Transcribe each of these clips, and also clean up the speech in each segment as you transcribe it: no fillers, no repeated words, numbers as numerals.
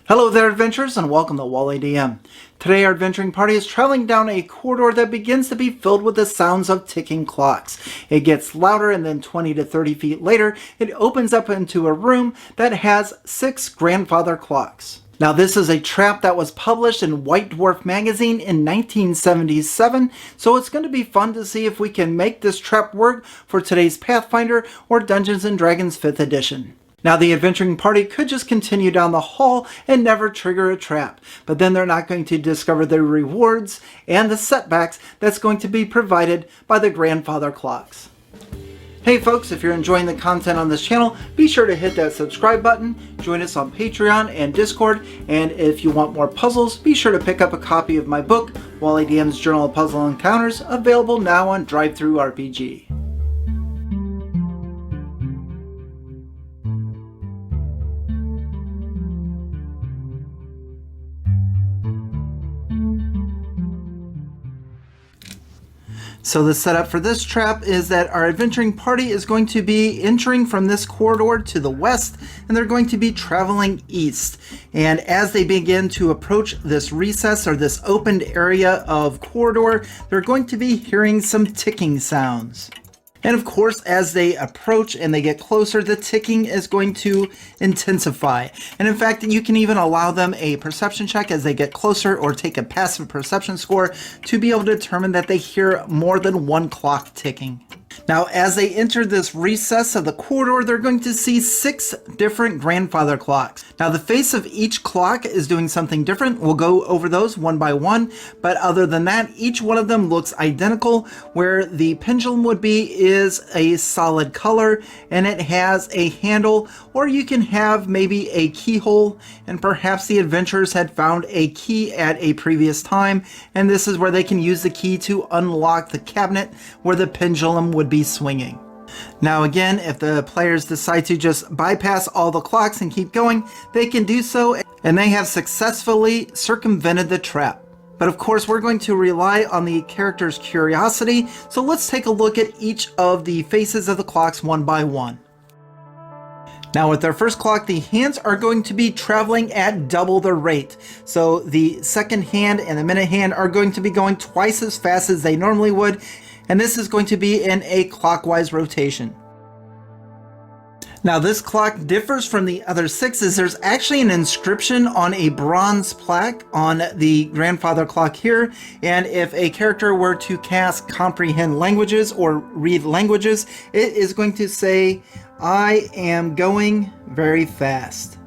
Hello there, adventurers, and welcome to Wally DM. Today our adventuring party is traveling down a corridor that begins to be filled with the sounds of ticking clocks. It gets louder, and then 20 to 30 feet later, it opens up into a room that has 6 grandfather clocks. Now this is a trap that was published in White Dwarf Magazine in 1977, so it's going to be fun to see if we can make this trap work for today's Pathfinder or Dungeons & Dragons 5th edition. Now the adventuring party could just continue down the hall and never trigger a trap, but then they're not going to discover the rewards and the setbacks that's going to be provided by the grandfather clocks. Hey folks, if you're enjoying the content on this channel, be sure to hit that subscribe button, join us on Patreon and Discord, and if you want more puzzles, be sure to pick up a copy of my book, Wally DM's Journal of Puzzle Encounters, available now on DriveThruRPG. So the setup for this trap is that our adventuring party is going to be entering from this corridor to the west, and they're going to be traveling east. And as they begin to approach this recess or this opened area of corridor, they're going to be hearing some ticking sounds. And of course, as they approach and they get closer, the ticking is going to intensify. And in fact, you can even allow them a perception check as they get closer, or take a passive perception score to be able to determine that they hear more than one clock ticking. Now, as they enter this recess of the corridor, they're going to see 6 different grandfather clocks. Now, the face of each clock is doing something different. We'll go over those one by one, but other than that, each one of them looks identical. Where the pendulum would be is a solid color, and it has a handle, or you can have maybe a keyhole, and perhaps the adventurers had found a key at a previous time, and this is where they can use the key to unlock the cabinet where the pendulum would be swinging. Now again, if the players decide to just bypass all the clocks and keep going, they can do so, and they have successfully circumvented the trap. But of course, we're going to rely on the character's curiosity, so let's take a look at each of the faces of the clocks one by one. Now with our first clock, the hands are going to be traveling at double the rate. So the second hand and the minute hand are going to be going twice as fast as they normally would, and this is going to be in a clockwise rotation. Now this clock differs from the other 6 as there's actually an inscription on a bronze plaque on the grandfather clock here, and if a character were to cast comprehend languages or read languages, it is going to say, "I am going very fast."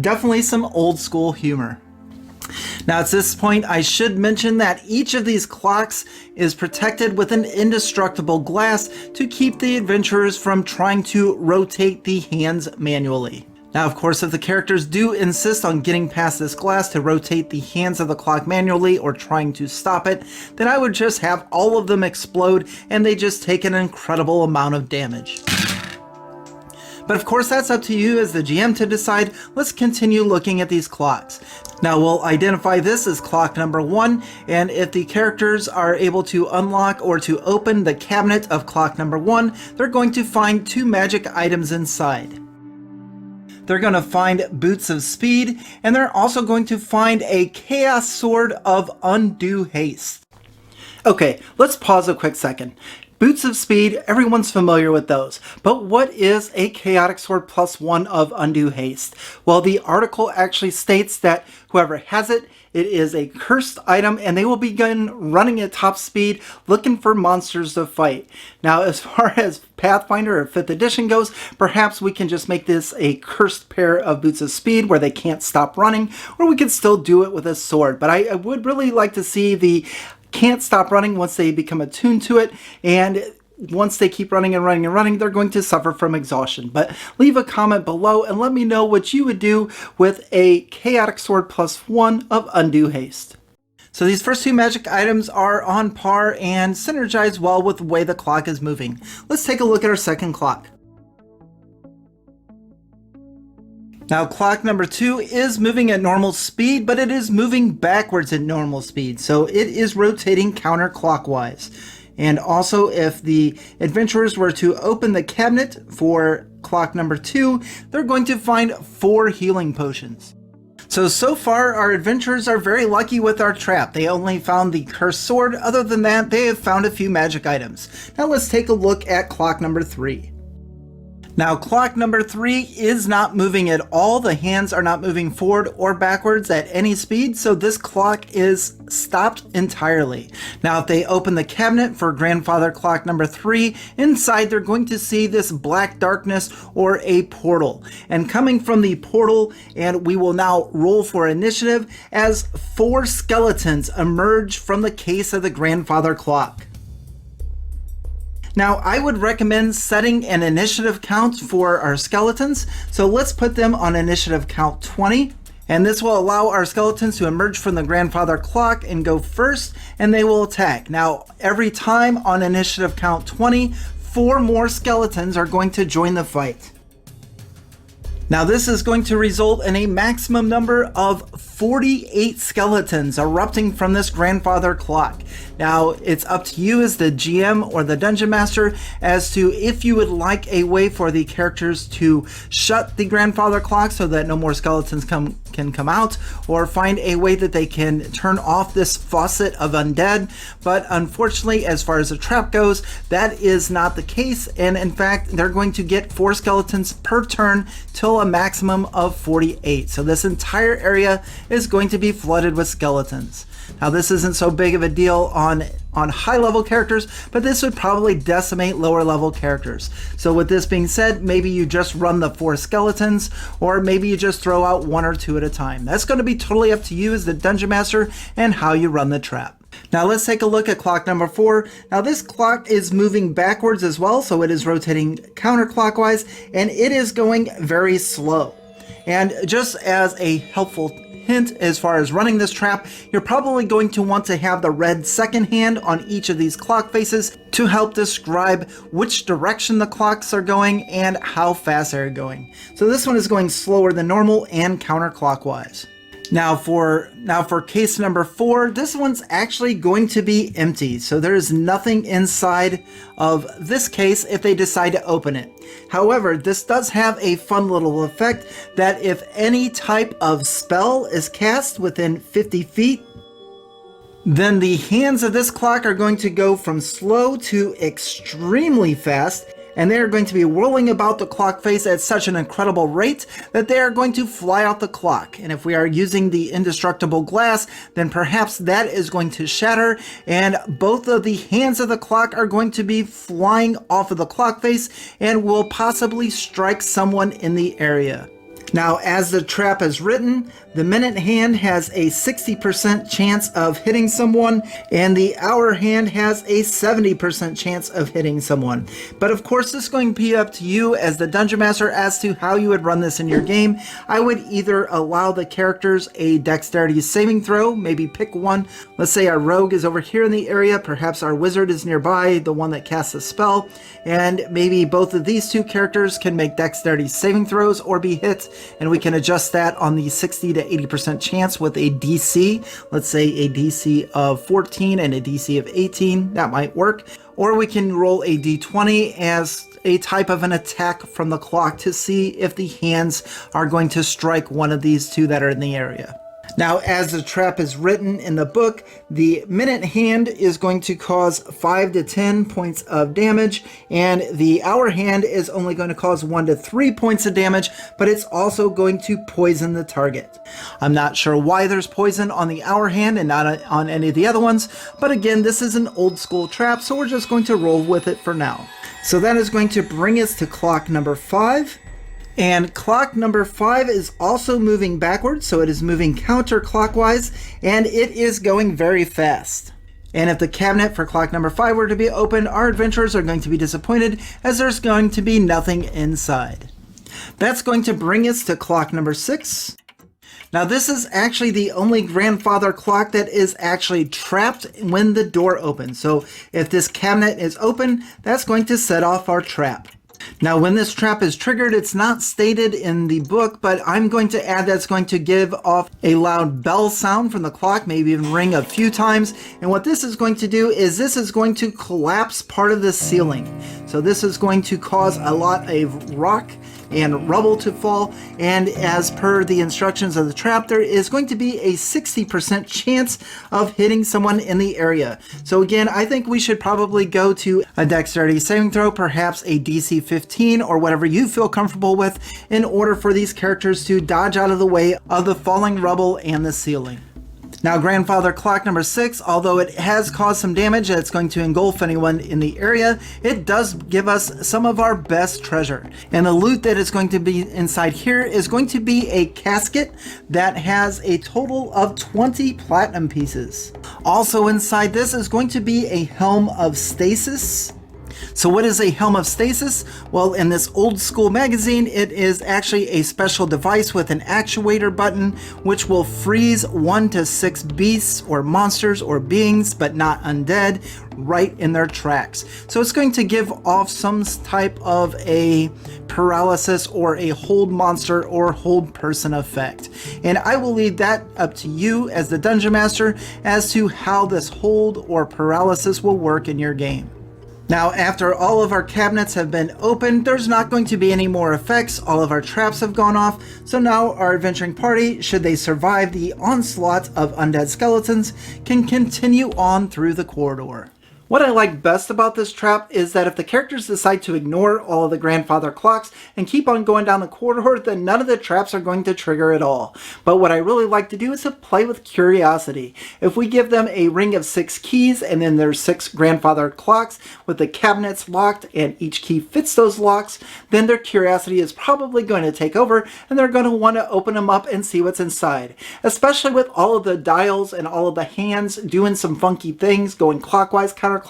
Definitely some old school humor. Now at this point, I should mention that each of these clocks is protected with an indestructible glass to keep the adventurers from trying to rotate the hands manually. Now of course, if the characters do insist on getting past this glass to rotate the hands of the clock manually or trying to stop it, then I would just have all of them explode and they just take an incredible amount of damage. But of course, that's up to you as the GM to decide. Let's continue looking at these clocks. Now we'll identify this as clock number 1, and if the characters are able to unlock or to open the cabinet of clock number 1, they're going to find 2 magic items inside. They're going to find Boots of Speed, and they're also going to find a Chaos Sword of Undue Haste. Okay, let's pause a quick second. Boots of Speed, everyone's familiar with those. But what is a Chaotic Sword +1 of Undue Haste? Well, the article actually states that whoever has it, it is a cursed item, and they will begin running at top speed looking for monsters to fight. Now, as far as Pathfinder or 5th edition goes, perhaps we can just make this a cursed pair of Boots of Speed where they can't stop running, or we could still do it with a sword. But I would really like to see the can't stop running once they become attuned to it, and once they keep running and running and running, they're going to suffer from exhaustion. But leave a comment below and let me know what you would do with a Chaotic Sword +1 of Undue Haste. So these first 2 magic items are on par and synergize well with the way the clock is moving. Let's take a look at our second clock. Now clock number 2 is moving at normal speed, but it is moving backwards at normal speed, so it is rotating counterclockwise. And also, if the adventurers were to open the cabinet for clock number 2, they're going to find 4 healing potions. So far, our adventurers are very lucky with our trap. They only found the cursed sword. Other than that, they have found a few magic items. Now let's take a look at clock number 3. Now, clock number 3 is not moving at all. The hands are not moving forward or backwards at any speed, so this clock is stopped entirely. Now, if they open the cabinet for grandfather clock number 3, inside they're going to see this black darkness or a portal. And coming from the portal, and we will now roll for initiative, as 4 skeletons emerge from the case of the grandfather clock. Now, I would recommend setting an initiative count for our skeletons, so let's put them on initiative count 20, and this will allow our skeletons to emerge from the grandfather clock and go first, and they will attack. Now, every time on initiative count 20, 4 more skeletons are going to join the fight. Now, this is going to result in a maximum number of 48 skeletons erupting from this grandfather clock. Now, it's up to you as the GM or the Dungeon Master as to if you would like a way for the characters to shut the grandfather clock so that no more skeletons can come out, or find a way that they can turn off this faucet of undead. But unfortunately, as far as the trap goes, that is not the case, and in fact, they're going to get 4 skeletons per turn till a maximum of 48. So this entire area is going to be flooded with skeletons. Now, this isn't so big of a deal on high level characters, but this would probably decimate lower level characters. So with this being said, maybe you just run the 4 skeletons, or maybe you just throw out 1 or 2 at a time. That's going to be totally up to you as the Dungeon Master and how you run the trap. Now let's take a look at clock number 4. Now this clock is moving backwards as well, so it is rotating counterclockwise, and it is going very slow. And just as a helpful hint as far as running this trap, you're probably going to want to have the red second hand on each of these clock faces to help describe which direction the clocks are going and how fast they're going. So this one is going slower than normal and counterclockwise. Now for case number 4, this one's actually going to be empty. So there is nothing inside of this case if they decide to open it. However, this does have a fun little effect that if any type of spell is cast within 50 feet, then the hands of this clock are going to go from slow to extremely fast, and they are going to be whirling about the clock face at such an incredible rate that they are going to fly out the clock. And if we are using the indestructible glass, then perhaps that is going to shatter, and both of the hands of the clock are going to be flying off of the clock face and will possibly strike someone in the area. Now, as the trap is written, the minute hand has a 60% chance of hitting someone, and the hour hand has a 70% chance of hitting someone. But of course, this is going to be up to you as the Dungeon Master as to how you would run this in your game. I would either allow the characters a dexterity saving throw, maybe pick one. Let's say our rogue is over here in the area, perhaps our wizard is nearby, the one that casts a spell, and maybe both of these 2 characters can make dexterity saving throws or be hit, and we can adjust that on the 60 to 80% chance with a DC. Let's say a DC of 14 and a DC of 18. That might work. Or we can roll a D20 as a type of an attack from the clock to see if the hands are going to strike one of these 2 that are in the area. Now, as the trap is written in the book, the minute hand is going to cause 5 to 10 points of damage, and the hour hand is only going to cause 1 to 3 points of damage, but it's also going to poison the target. I'm not sure why there's poison on the hour hand and not on any of the other ones, but again, this is an old school trap, so we're just going to roll with it for now. So that is going to bring us to clock number 5. And clock number 5 is also moving backwards, so it is moving counterclockwise, and it is going very fast. And if the cabinet for clock number 5 were to be opened, our adventurers are going to be disappointed as there's going to be nothing inside. That's going to bring us to clock number 6. Now this is actually the only grandfather clock that is actually trapped when the door opens. So if this cabinet is open, that's going to set off our trap. Now, when this trap is triggered, it's not stated in the book, but I'm going to add that's going to give off a loud bell sound from the clock, maybe even ring a few times. And what this is going to do is this is going to collapse part of the ceiling. So this is going to cause a lot of rock and rubble to fall, and as per the instructions of the trap, there is going to be a 60% chance of hitting someone in the area. So again, I think we should probably go to a dexterity saving throw, perhaps a DC 15 or whatever you feel comfortable with, in order for these characters to dodge out of the way of the falling rubble and the ceiling. Now, grandfather clock number 6, although it has caused some damage that's going to engulf anyone in the area, it does give us some of our best treasure. And the loot that is going to be inside here is going to be a casket that has a total of 20 platinum pieces. Also inside this is going to be a helm of stasis. So what is a helm of stasis? Well, in this old school magazine, it is actually a special device with an actuator button which will freeze 1 to 6 beasts or monsters or beings, but not undead, right in their tracks. So it's going to give off some type of a paralysis or a hold monster or hold person effect. And I will leave that up to you as the Dungeon Master as to how this hold or paralysis will work in your game. Now, after all of our cabinets have been opened, there's not going to be any more effects. All of our traps have gone off. So now our adventuring party, should they survive the onslaught of undead skeletons, can continue on through the corridor. What I like best about this trap is that if the characters decide to ignore all of the grandfather clocks and keep on going down the corridor, then none of the traps are going to trigger at all. But what I really like to do is to play with curiosity. If we give them a ring of 6 keys and then there's 6 grandfather clocks with the cabinets locked and each key fits those locks, then their curiosity is probably going to take over and they're going to want to open them up and see what's inside. Especially with all of the dials and all of the hands doing some funky things, going clockwise, counterclockwise,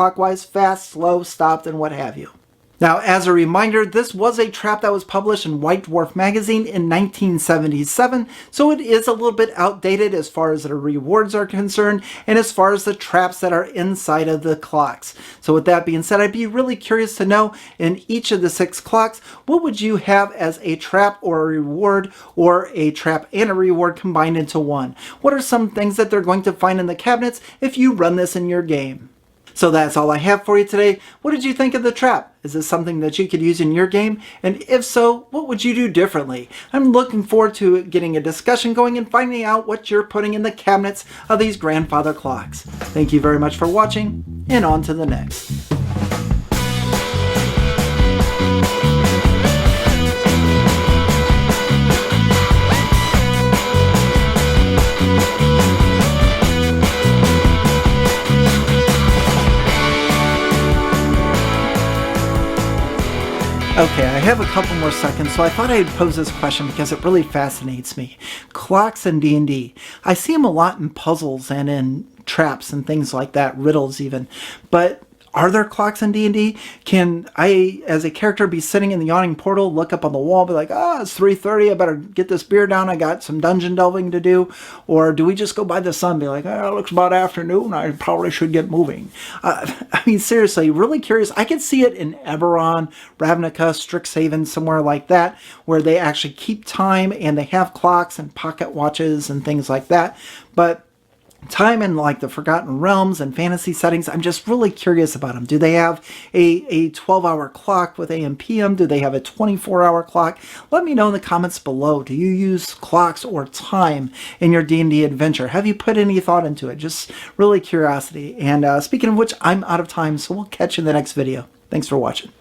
fast, slow, stopped, and what have you. Now, as a reminder, this was a trap that was published in White Dwarf Magazine in 1977, so it is a little bit outdated as far as the rewards are concerned and as far as the traps that are inside of the clocks. So with that being said, I'd be really curious to know, in each of the 6 clocks, what would you have as a trap or a reward, or a trap and a reward combined into one? What are some things that they're going to find in the cabinets if you run this in your game? So that's all I have for you today. What did you think of the trap? Is this something that you could use in your game? And if so, what would you do differently? I'm looking forward to getting a discussion going and finding out what you're putting in the cabinets of these grandfather clocks. Thank you very much for watching, and on to the next. Okay, I have a couple more seconds, so I thought I'd pose this question because it really fascinates me. Clocks in D&D. I see them a lot in puzzles and in traps and things like that, riddles even. But are there clocks in D&D? Can I, as a character, be sitting in the yawning portal, look up on the wall, be like, it's 3:30, I better get this beer down, I got some dungeon delving to do? Or do we just go by the sun, be like, it looks about afternoon, I probably should get moving? I mean, seriously, really curious. I could see it in Eberron, Ravnica, Strixhaven, somewhere like that, where they actually keep time and they have clocks and pocket watches and things like that. But time in like the Forgotten Realms and fantasy settings, I'm just really curious about them. Do they have a 12-hour clock with AM PM? Do they have a 24-hour clock? Let me know in the comments below. Do you use clocks or time in your D&D adventure? Have you put any thought into it? Just really curiosity. And speaking of which, I'm out of time, so we'll catch you in the next video. Thanks for watching.